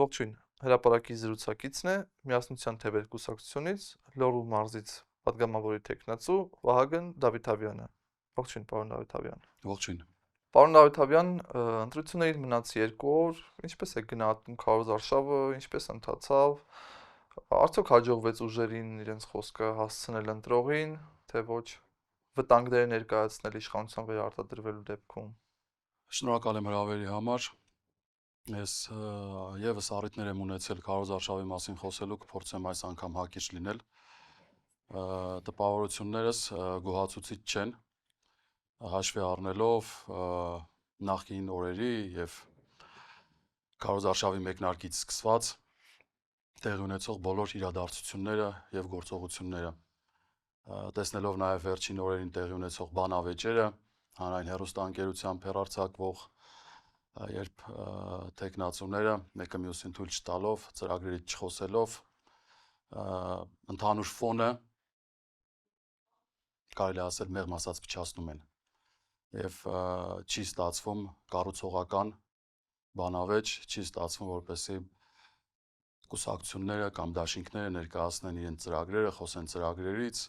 Ողջույն, հրապարակի զրուցակիցն է Միասնության թևեր կուսակցությունից Լոռու մարզից պատգամավորի տեխնացու Վահագն Դավիթավյանը։ Ողջույն, պարոն Դավիթավյան։ Ողջույն։ Պարոն Դավիթավյան, ընտրություններին մնաց 2 օր, ինչպես է գնահատում քարոզարշավը, ինչպես ընթացավ, արդյոք հաջողվեց ուժերին իրենց խոսքը հասցնել ընտրողին, թե ոչ, վտանգներ ներկայացնել իշխանության վերարտադրվելու դեպքում։ Շնորհակալ եմ հրավերի համար։ Ես եւս առիթներ եմ ունեցել քարոզարշավի մասին խոսելու, կփորձեմ այս անգամ հակիրճ լինել։ Տպավորություններս գոհացուցիչ չեն, հաշվի առնելով նախկին օրերի եւ քարոզարշավի մեկնարկից սկսված տեղի ունեցող բոլոր իրադարձությունները եւ գործողությունները, տեսնելով նաեւ վերջին օրերին տեղի ունեցող բանավեճերը, հանրային հեռուստաընկերությամբ հեռարձակվող, երբ տեխնացուները մեկը մյուսին թույլ չտալով, ծրագրերից չխոսելով, ընդհանուր ֆոնը կարելի ասել մեղմ ասած փչացնում են եւ չի ստացվում կառուցողական բանավեճ, չի ստացվում որպեսզի կուսակցությունները կամ դաշինքները ներկայացնեն իրենց ծրագրերը, խոսեն ծրագրերից,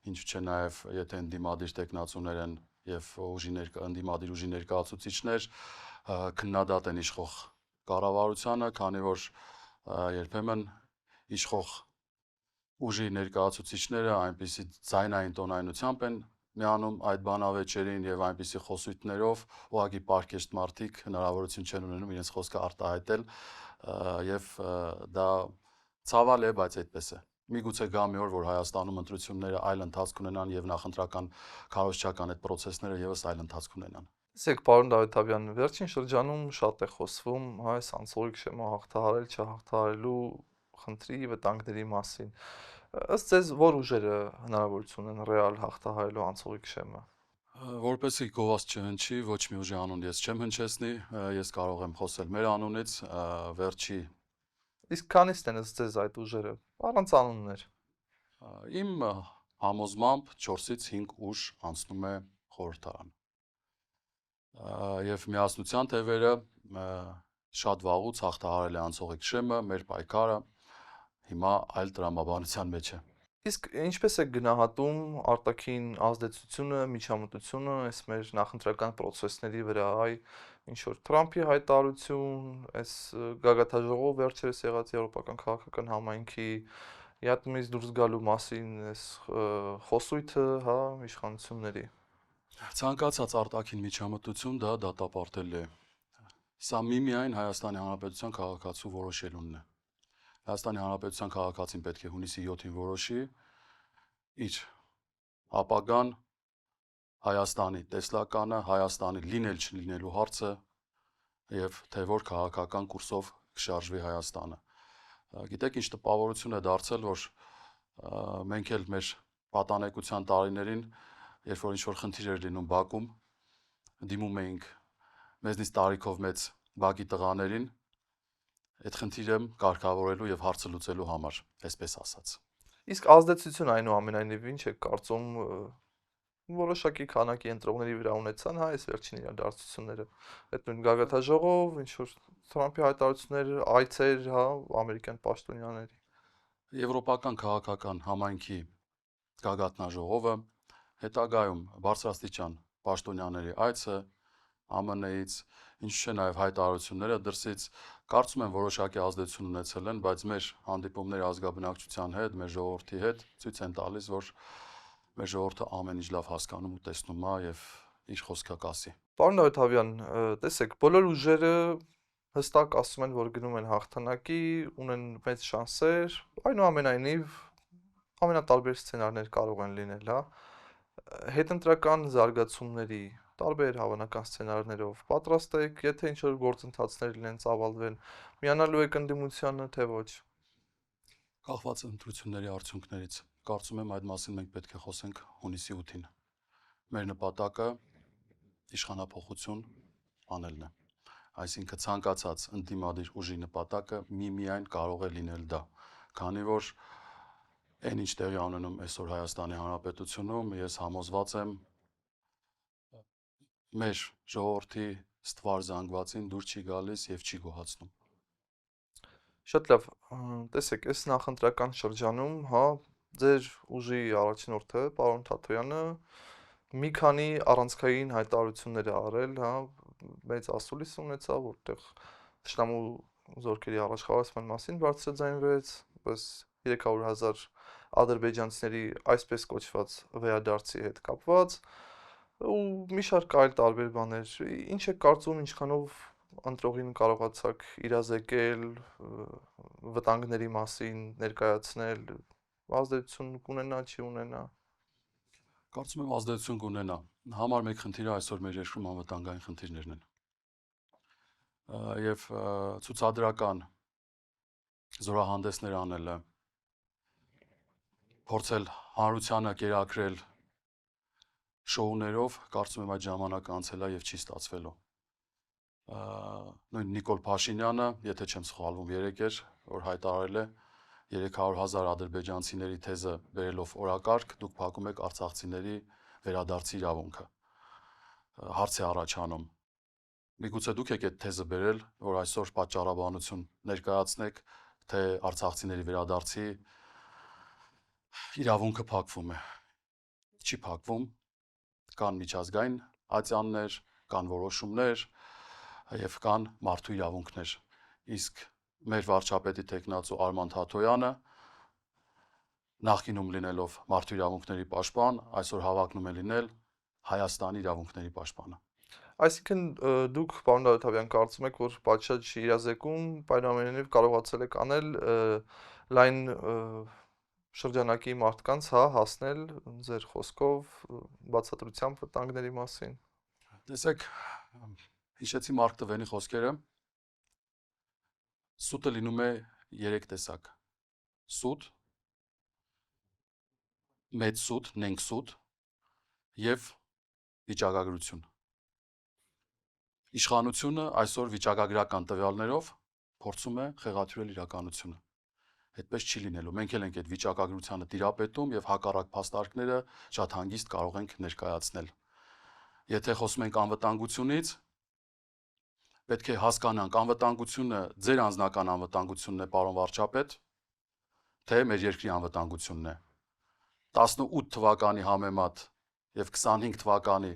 ինչու՞ չէ նաեւ եթե ընդդիմադիր տեխնացուներ են եւ ընդդիմադիր ուժի ներկայացուցիչներ քննադատ են իշխող կառավարությանը, քանի որ երբեմն իշխող ուժի ներկայացուցիչները այնպիսի ձայնային տոնայնությամբ են միանում այդ բանավեճերին եւ այնպիսի խոսույթներով ուղղակի պարկեշտ մարդիկ հնարավորություն չեն ունենում իրենց խոսքը արտահայտել եւ դա ցավալ է, բայց այդպես է։ Միգուցե գա մի օր, որ Հայաստանում ընտրությունները այլ ընթացք ունենան եւ նախընտրական քարոզչական այդ process-ները եւս այլ ընթացք ունենան։ Տեսեք, պարոն Դավիթավյան, վերջին շրջանում շատ է խոսվում այս անցողիկ շեմա հաղթահարել չհաղթահարելու խնդրի վտանգների մասին։ Ըստ ձեզ, որ ուժերը հնարավորություն ունեն ռեալ հաղթահարելու անցողիկ շեմը։ Որպեսզի գովազ չհնչի, ոչ մի ուժի անուն ես չեմ հնչեցնի, ես կարող եմ խոսել մեր անունից, վերջի։ Իսկ քանիստ են ըստ ձեզ այդ ուժերը, առանց անուններ։ Իմ համոզմամբ 4-ից 5 ուժ անցնում է խորհրդարան։ Եվ միասնության թևերը շատ վաղուց հաղթահարել է անցողիկ շեմը, մեր պայքարը հիմա այլ տրամաբանության մեջ է։ Իսկ ինչպես է գնահատում արտաքին ազդեցությունը, միջամտությունը այս մեր նախընտրական process-ների վրա, ինչ որ Թրամփի հայտարարություն, այս գագաթաժողով վերջերս եղած եվրոպական քաղաքական համայնքի ԵԱՏՄ-ից դուրս գալու մասին այս խոսույթը, հա, իշխանությունների։ Ցանկացած արտաքին միջամտություն դա դատապարտել է։ Սա միմիայն Հայաստանի Հանրապետության քաղաքացու որոշելունն է։ Հայաստանի Հանրապետության քաղաքացին պետք է հունիսի 7-ին որոշի իր ապագան, Հայաստանի տեսլականը, Հայաստանի լինել չլինելու հարցը եւ թե որ քաղաքական կուրսով կշարժվի Հայաստանը։ Գիտեք, ինչ տպավորություն է դարձել, որ մենք էլ մեր պատանեկության տարիներին, երբ որ ինչ-որ խնդիր էր լինում բակում, դիմում էինք մեզնից տարիքով մեծ բակի տղաներին այդ խնդիրը կարգավորելու եւ հարցը լուծելու համար, այսպես ասած։ Իսկ ազդեցություն այնուամենայնիվ ինչ է կարծում որոշակի քանակի ընտրողների վրա ունեցան, հա, այս վերջին իրադարձությունները։ Այդ նույն գագաթաժողով, ինչ որ Թրամփի հայտարարություններ, այցեր, հա, ամերիկյան պաշտոնյաների։ Եվրոպական քաղաքական համայնքի գագաթնաժողովը, հետագայում բարձրաստիճան պաշտոնյաների այցը ԱՄՆ-ից, ինչու՞ չէ նաև հայտարարությունները դրսից, կարծում եմ որոշակի ազդեցություն ունեցել են, բայց մեր հանդիպումները ազգաբնակչության հետ, մեր ժողովրդի հետ ցույց են տալիս, որ մեր ժողովուրդը ամեն ինչ լավ հասկանում ու տեսնում է եւ իր խոսքը կասի։ Պարոն Դավիթավյան, տեսեք, բոլոր ուժերը հստակ ասում են, որ գնում են հաղթանակի, ունեն մեծ շանսեր, այնուամենայնիվ ամենատարբեր սցենարներ կարող են լինել, հա։ Հետընտրական զարգացումների տարբեր հավանական սցենարներով պատրաստ եք, եթե ինչ-որ գործընթացներ լինեն, ծավալվեն, միանալու եք ընդդիմությանը, թե ոչ։ Կախված ընտրությունների արդյունքներից, կարծում եմ այդ մասին մենք պետք է խոսենք հունիսի 8-ին։ Մեր նպատակը իշխանափոխություն անելն է։ Այսինքն ցանկացած ընդդիմադիր ուժի նպատակը միմիայն կարող է լինել դա, քանի որ այն ինչ տեղի ունենում այսօր Հայաստանի Հանրապետությունում, ես համոզված եմ մեր ժողովրդի ստվար զանգվածին դուր չի գալիս եւ չի գոհացնում։ Շատ լավ, տեսեք, այս նախընտրական շրջանում, հա, ձեր ուժի առաջնորդը, պարոն Թաթոյանը, մի քանի առանցքային հայտարարություններ է արել, հա, մեծ ասուլիս ունեցավ, որտեղ Թշնամու զորքերի առաջխաղացման մասին բարձրաձայնվեց, պես 300,000 ադրբեջանցիների այսպես կոչված վերադարձի հետ կապված ու մի շարք այլ տարբեր բաներ։ Ինչ եք կարծում, ինչքանով ընտրողին կարողացաք իրազեկել, վտանգների մասին ներկայացնել, ազդեցություն կունենա, չի ունենա։ Կարծում եմ ազդեցություն կունենա։ Համար մեկ խնդիրը այսօր մեր երկրում անվտանգային խնդիրներն են։ Եվ ցուցադրական զորահանդեսներ անելը, փորձել հանրությանը կերակրել շոուներով, կարծում եմ այդ ժամանակը անցել է եւ չի ստացվելու։ Նույն Նիկոլ Փաշինյանը, եթե չեմ սխալվում, երեկ էր, որ հայտարարել է 300,000 ադրբեջանցիների թեզը բերելով օրակարգ, դուք փակում եք արցախցիների վերադարձի իրավունքը։ Հարց է առաջանում։ Միգուցե դուք եք այդ թեզը բերել, որ այսօր պատճառաբանություն ներկայացնեք, թե արցախցիների վերադարձի իրավունքը փակվում է։ Չի փակվում, կան միջազգային ատյաններ, կան որոշումներ եւ կան մարդու իրավունքներ։ Իսկ մեր վարչապետի տեխնացու Արման Թաթոյանը նախկինում լինելով մարդու իրավունքների պաշտպան, այսօր հավակնում է լինել Հայաստանի իրավունքների պաշտպանը։ Այսինքն դուք, պարոն Դավթյան, կարծում եք, որ պատշաճ իրազեկում պայմանավորներով կարողացել եք անել լայն շրջանակի մարդկանց, հա, հասնել ձեր խոսքով բացատրությամբ վտանգների մասին։ Տեսեք, հիշեցի Մարկ Տվենի խոսքերը։ Սուտը լինում է 3 տեսակ։ Սուտ, մեծ սուտ, նենք սուտ եւ վիճակագրություն։ Իշխանությունը այսօր վիճակագրական տվյալներով փորձում է խեղաթյուրել իրականությունը։ Այդպես չի լինելու։ Մենք էլ ենք այդ վիճակագրությանը տիրապետում եւ հակառակ փաստարկները շատ հանգիստ կարող ենք ներկայացնել։ Եթե խոսում ենք անվտանգությունից, պետք է հասկանանք, անվտանգությունը ձեր անձնական անվտանգությունն է, պարոն վարչապետ, թե մեր երկրի անվտանգությունն է։ 18 թվականի համեմատ եւ 25 թվականի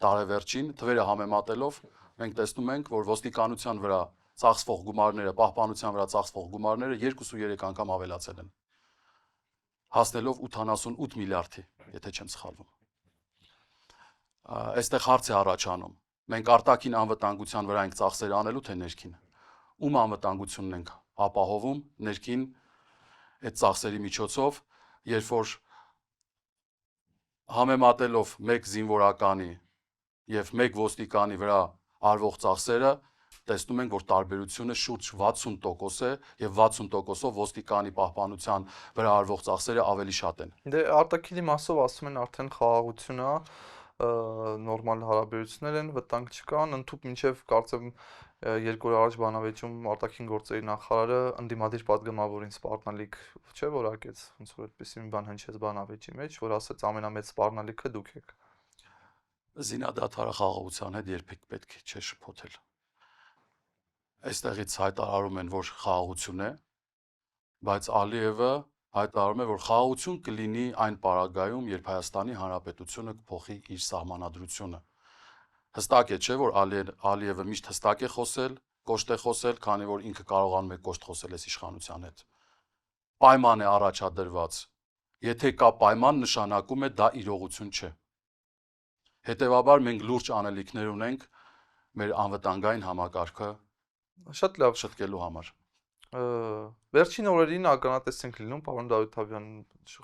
տարեվերջին թվերը համեմատելով մենք տեսնում ենք, որ ոստիկանության վրա ծախսվող գումարները, պահպանության վրա ծախսվող գումարները 2-3 անգամ ավելացել են, հասնելով 88 միլիարդի, եթե չեմ սխալվում։ Այստեղ հարց է առաջանում։ Մենք արտաքին անվտանգության վրա ենք ծախսեր անելու, թե ներքին։ Ում անվտանգությունն ենք ապահովում ներքին այդ ծախսերի միջոցով, երբ որ համեմատելով մեկ զինվորականի եւ մեկ ոստիկանի վրա արվող ծախսերը, տեսնում ենք, որ տարբերությունը շուրջ 60% է եւ 60%-ով ոստիկանի պահպանության վրա արվող ծախսերը ավելի շատ են։ Դե արտաքինի մասով ասում են արդեն խաղաղություն է, նորմալ հարաբերություններ են, վտանգ չկան, ընդհուպ մինչև կարծեմ 2 օր առաջ բանավեճում արտաքին գործերի նախարարը ընդդիմադիր պատգամավորին սպառնալիք չէ որակեց, ոնց որ այդպեսի մի բան հնչեց բանավեճի մեջ, որ ասեց ամենամեծ սպառնալիքը դուք եք։ Զինադադարը խաղաղության հետ երբեք պետք չէ շփոթել։ Այստեղից հայտարարում են, որ խաղաղություն է, բայց Ալիևը հայտարարում է, որ խաղաղություն կլինի այն պարագայում, երբ Հայաստանի Հանրապետությունը կփոխի իր սահմանադրությունը։ Հստակ է, չէ, որ Ալիևը միշտ հստակ է խոսել, կոշտ է խոսել, քանի որ ինքը կարողանում է կոշտ խոսել այս իշխանության հետ։ Պայման է առաջադրված։ Եթե կա պայման, նշանակում է դա իրողություն չէ։ Հետևաբար մենք լուրջ անելիքներ ունենք մեր անվտանգային համակարգը Շատ լավ շտկելու համար։ Վերջին օրերին ականատես ենք լինում, պարոն Դավթյան,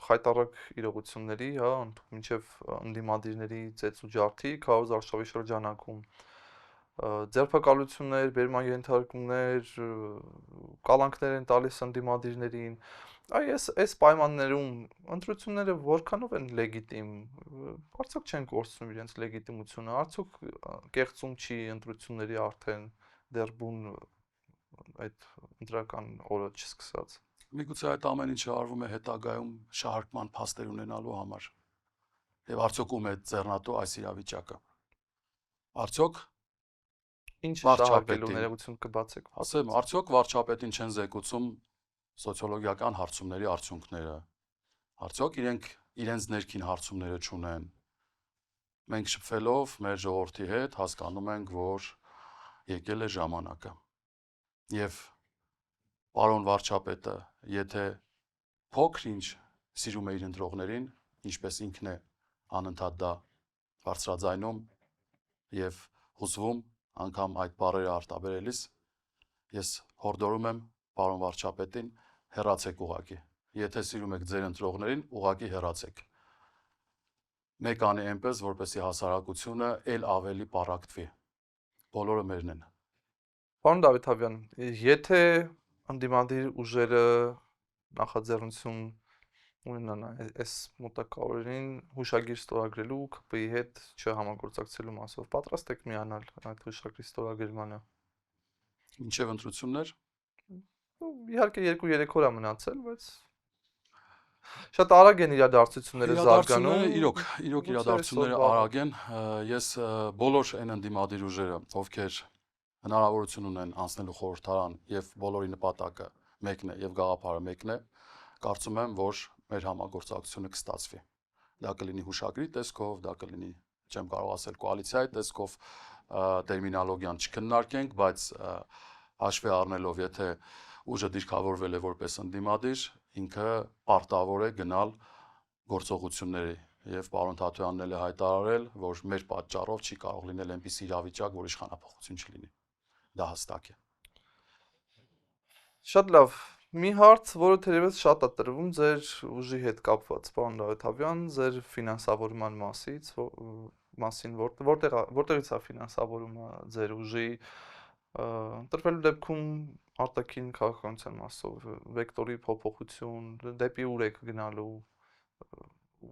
խայտառակ իրողությունների, հա, մինչև ընդդիմադիրների ծեծ ու ջարդի քարոզ արշավի շրջանակում ձերբակալություններ, բերման ենթարկումներ, կալանքներ են տալիս ընդդիմադիրներին։ Այս պայմաններում ընտրությունները որքանով են լեգիտիմ, արդյոք չեն կորցնում իրենց լեգիտիմությունը, արդյոք կեղծում չի ընտրությունների արդեն դեռ բուն այդ ընտրական օրը չսկսած։ Միգուցե այդ ամեն ինչը արվում է հետագայում շահարկման փաստեր ունենալու համար։ Եվ արդյոք ում է ձեռնատու այս իրավիճակը։ Արդյոք Ինչ Վարչապետին։ շահարկելու ներողություն կբացեք։ Ասեմ, արդյոք վարչապետին չեն զեկուցում սոցիոլոգիական հարցումների արդյունքները։ Արդյոք իրենց ներքին հարցումները չունեն։ Մենք շփվելով մեր ժողովրդի հետ հասկանում ենք, որ եկել է ժամանակը։ Եվ պարոն վարչապետը, եթե փոքր-ինչ սիրում է իր ընտրողներին, ինչպես ինքն է անընդհատ դա բարձրաձայնում եւ հուզվում անգամ այդ բառերը արտաբերելիս, ես հորդորում եմ պարոն վարչապետին հեռացեք ուղակի։ Եթե սիրում եք ձեր ընտրողներին, ուղակի հեռացեք։ Մեկ անի այնպես, որպեսզի հասարակությունը ել ավելի պառակտվի։ Բոլորը մերն են։ Պարոն Դավիթ-Ավյան, եթե ընդդիմադիր ուժերը նախաձեռնություն ունենան այս մոտակա օրերին հուշագիր ստորագրելու ԿՊ-ի հետ չհամագործակցելու մասով, պատրաստ եք միանալ այդ հուշագրի ստորագրմանը։ Մինչև ընտրություններ Իհարկե 2-3 օր է մնացել, բայց շատ արագ են իրադարձությունները զարգանում։ իրոք Գուցե իրադարձությունները այսօր արագ են։ Ես բոլոր այն ընդդիմադիր ուժերը, ովքեր հնարավորություն ունեն անցնելու խորհրդարան եւ բոլորի նպատակը մեկն է եւ գաղափարը մեկն է, կարծում եմ, որ մեր համագործակցությունը կստացվի։ Դա կլինի հուշագրի տեսքով, դա կլինի, չեմ կարող ասել կոալիցիայի տեսքով, տերմինոլոգիան չքննարկենք, բայց հաշվի առնելով, եթե ուժը դիրքավորվել է որպես ընդդիմադիր, ինքը պարտավոր է գնալ գործողությունների եւ պարոն Թաթոյանն էլ է հայտարարել, որ մեր պատճառով չի կարող լինել այնպիսի իրավիճակ, որ իշխանապողություն չլինի։ Դա հստակ է։ Շատ լավ։ Մի հարց, որը թերևս շատ է տրվում ձեր ուժի հետ կապված, պարոն Դավիթ-Ավյան, ձեր ֆինանսավորման մասին, որտեղից է ֆինանսավորումը ձեր ուժի ընտրվելու դեպքում արտաքին քաղաքականության մասով, վեկտորի փոփոխություն, դեպի ուր եք գնալու,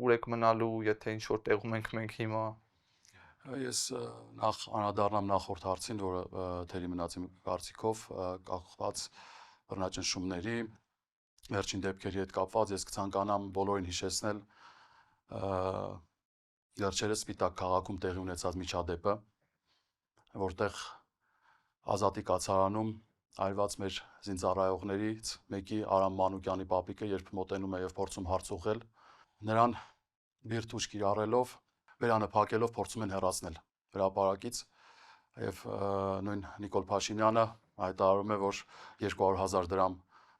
ուր եք մնալու, եթե ինչ որ տեղում ենք մենք հիմա։ Ես նախ անդրադառնամ նախորդ հարցին, որը թերի մնաց իմ կարծիքով կախված բռնաճնշումների վերջին դեպքերի հետ կապված, ես կցանկանամ բոլորին հիշեցնել վերջերս Սպիտակ քաղաքում տեղի ունեցած միջադեպը, որտեղ Ազատի կացարանում այրված մեր զինծառայողներից մեկի Արամ Մանուկյանի պապիկը, երբ մոտենում է եւ փորձում հարց ուղղել, նրան բիրտ ուժ կիրառելով, բերանը փակելով փորձում են հեռացնել հրապարակից եւ նույն Նիկոլ Փաշինյանը հայտարարում է, որ 200,000 դրամ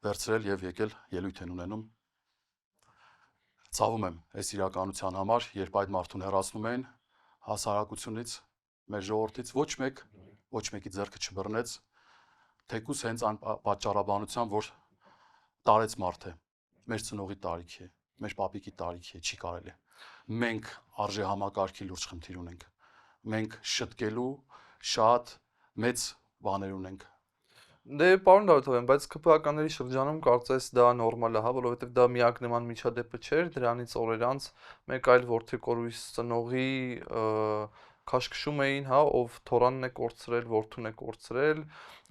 վերցրել եւ եկել ելույթ են ունենում։ Ցավում եմ այս իրականության համար, երբ այդ մարդուն հեռացնում էին հասարակությունից, մեր ժողովրդից ոչ մեկի ձեռքը չբռնեց, թեկուզ հենց այն պատճառաբանությամբ, որ տարեց մարդ է, մեր ծնողի տարիքի է, մեր պապիկի տարիքի է, չի կարելի։ Մենք արժե համակարգի լուրջ խնդիր ունենք։ Մենք շտկելու շատ մեծ բաներ ունենք։ Դե պարոն Դավիթ-Ավյան, բայց ԿՊԱ-ականների շրջանում կարծես դա նորմալ է, հա, որովհետև դա միակ նման միջադեպը չէր, դրանից օրեր անց մեկ այլ որդեկորույս ծնողի քաշքշում էին, հա, ով թորանն է կորցրել, որդուն է կորցրել,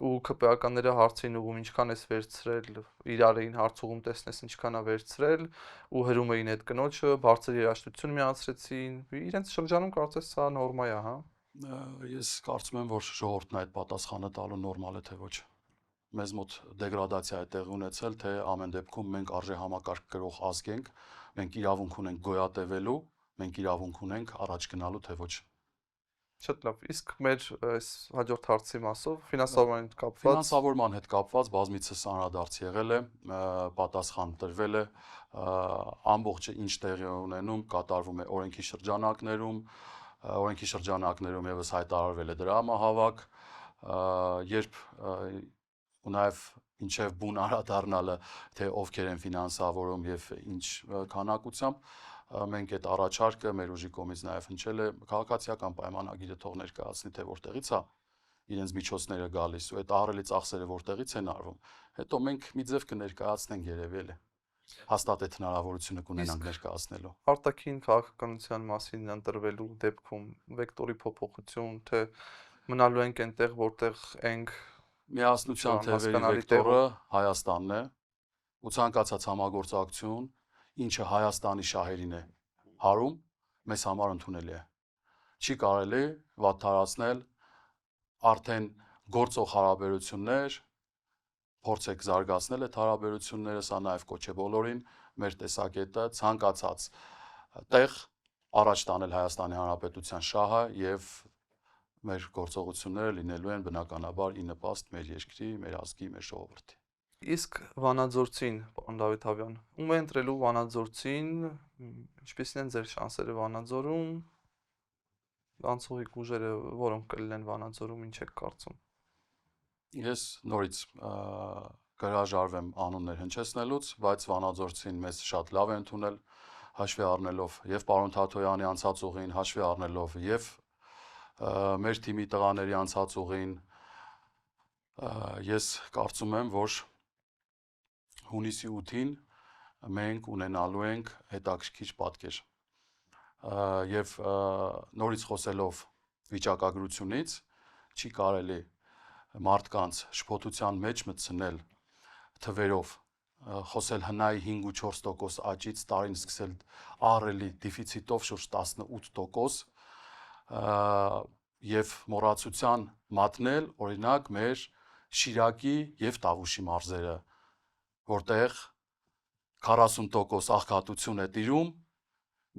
ու ԿՊԱ-ականները հարց էին ուղում, ինչքան ես վերցրել, իրար էին հարց ուղում, տեսնես ինչքան է վերցրել, ու հրում էին այդ կնոջը, բարձր երաժշտություն միացրեցին, իրենց շրջանում կարծես սա նորմա է, հա։ Ես կարծում եմ, որ ժողովուրդն այդ պատասխանը տալու նորմալ է, թե ոչ։ Մեզ մոտ դեգրադացիա է տեղի ունեցել, թե ամեն դեպքում մենք արժե համակարգ կրող ազգ ենք, մենք իրավունք ունենք գոյատևելու, մենք իրավունք ունենք առաջ գնալու, թե ոչ։ Շատ լավ, իսկ մեր այս հաջորդ հարցի մասով ֆինանսավորման հետ կապված Ֆինանսավորման հետ կապված բազմիցս անդրադարձ եղել է, պատասխան տրվել է, ամբողջը ինչ տեղի ունենում, կատարվում է օրենքի շրջանակներում եւս հայտարարվել է դրամահավաք, երբ ու նաև ինչև բուն անդրադառնալը, թե ովքեր են ֆինանսավորում եւ ինչ քանակությամբ, մենք այդ առաջարկը մեր ուժի կողմից նաև հնչել է քաղաքացիական պայմանագիրը թող ներկայացնի, թե որտեղից է իրենց միջոցները գալիս ու այդ ահռելի ծախսերը որտեղից են արվում, հետո մենք մի ձև կներկայացնենք երևի էլի հաստատ այդ հնարավորությունը կունենանք ներկայացնելու։ Արտաքին քաղաքականության մասին ընտրվելու դեպքում վեկտորի փոփոխություն, թե մնալու ենք այնտեղ, որտեղ ենք Միասնության թևերի վեկտորը Հայաստանն է ու ցանկացած համագործակցություն, ինչը Հայաստանի շահերին է հարում, մեզ համար ընդունելի է։ Չի կարելի վատթարացնել արդեն գործող հարաբերություններ, փորձեք զարգացնել այդ հարաբերությունները, սա նաև կոչ է բոլորին, մեր տեսակետը ցանկացած տեղ առաջ տանել Հայաստանի Հանրապետության շահը եւ մեր գործողությունները լինելու են բնականաբար ի նպաստ մեր երկրի, մեր ազգի, մեր ժողովրդի։ Իսկ Վանաձորցին, պարոն Դավիթ-Ավյան, ում է ընտրելու Վանաձորցին, ինչպիսին են ձեր շանսերը Վանաձորում, անցողիկ ուժերը, որոնք կլինեն Վանաձորում, ինչ եք կարծում։ Ես նորից կհրաժարվեմ անուններ հնչեցնելուց, բայց Վանաձորցին մեզ շատ լավ է ընդունել, հաշվի առնելով եւ պարոն Թաթոյանի անցած ուղին, հաշվի առնելով եւ մեր թիմի տղաների անցած ուղին, ես կարծում եմ, որ հունիսի 8-ին մենք ունենալու ենք հետաքրքիր պատկեր։ Եվ նորից խոսելով վիճակագրությունից, չի կարելի մարդկանց շփոթության մեջ մտցնել թվերով, խոսել հնայի 5.4% աճից, տարին սկսել ահռելի դեֆիցիտով շուրջ 18%, եւ մոռացության մատնել օրինակ մեր Շիրակի եւ Տավուշի մարզերը, որտեղ 40% աղքատություն է տիրում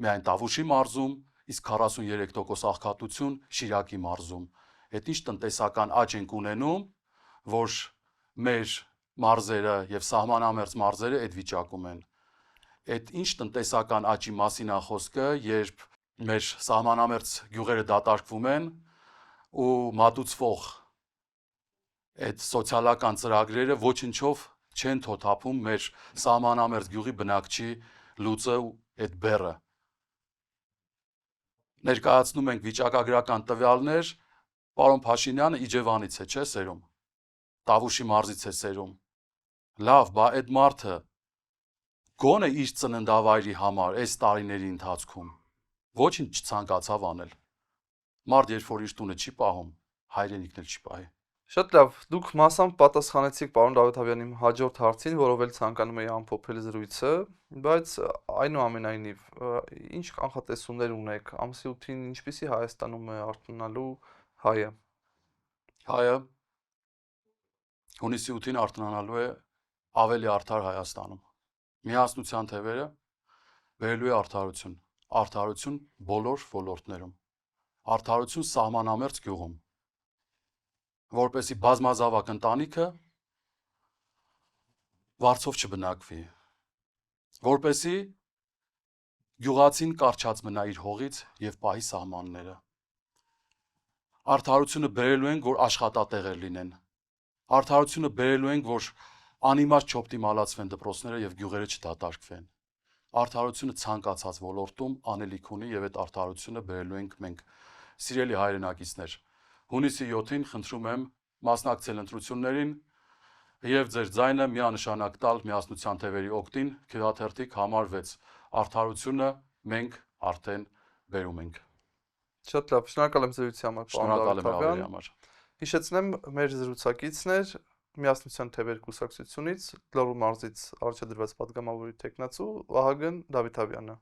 միայն Տավուշի մարզում, իսկ 43% աղքատություն Շիրակի մարզում։ Այդ ինչ տնտեսական աճ ենք ունենում, որ մեր մարզերը եւ սահմանամերձ մարզերը այդ վիճակում են։ Այդ ինչ տնտեսական աճի մասին է խոսքը, երբ մեր սահմանամերձ գյուղերը դատարկվում են ու մատուցվող այդ սոցիալական ծրագրերը ոչնչով չեն թոթափում մեր սահմանամերձ գյուղի բնակչի լուծը ու այդ բեռը։ Ներկայացնում ենք վիճակագրական տվյալներ, պարոն Փաշինյանը Իջևանից է, չէ՞ սերում։ Տավուշի մարզից է սերում։ Լավ, բա այդ մարդը գոնե իր ծննդավայրի համար այս տարիների ընթացքում ոչինչ չցանկացավ անել։ Մարդ երբ որ իր տունը չի պահում, հայրենիքն էլ չի պահի։ Շատ լավ, դուք մասամբ պատասխանեցիք պարոն Դավիթ-Ավյանի հաջորդ հարցին, որով էլ ցանկանում էի ամփոփել զրույցը, բայց այնուամենայնիվ, ինչ կանխատեսումներ ունեք, ամսի 8-ին ինչպիսի Հայաստանում է արթնանալու հայը։ Հայը հունիսի 8-ին արթնանալու է ավելի արդար Հայաստանում։ Միասնության թևերը բերելու է արդարություն, արդարություն բոլոր ոլորտներում, արդարություն սահմանամերձ գյուղում, որպեսզի բազմազավակ ընտանիքը վարձով չբնակվի, որպեսզի գյուղացին կարճած մնա իր հողից եւ պահի սահմանները։ Արդարությունը բերելու ենք, որ աշխատատեղեր լինեն։ Արդարությունը բերելու ենք, որ անիմաստ չօպտիմալացվեն դպրոցները եւ գյուղերը չդատարկվեն։ Արդարությունը ցանկացած ոլորտում անելիք ունի եւ այդ արդարությունը բերելու ենք մենք։ Սիրելի հայրենակիցներ, հունիսի 7-ին խնդրում եմ մասնակցել ընտրություններին եւ ձեր ձայնը միանշանակ տալ միասնության թևերի օգտին, քվեաթերթիկ համար 6։ Արդարությունը մենք արդեն բերում ենք։ Շատ լավ, շնորհակալ եմ զրույցի համար, պարոն Շնորհակալ եմ Դավիթ-Ավյան։ համար։ Հիշեցնեմ, մեր զրուցակիցն էր Միասնության թևեր կուսակցությունից, Լոռու մարզից առաջադրված պատգամավորի տեխնացու Վահագն Դավիթ-Ավյանը։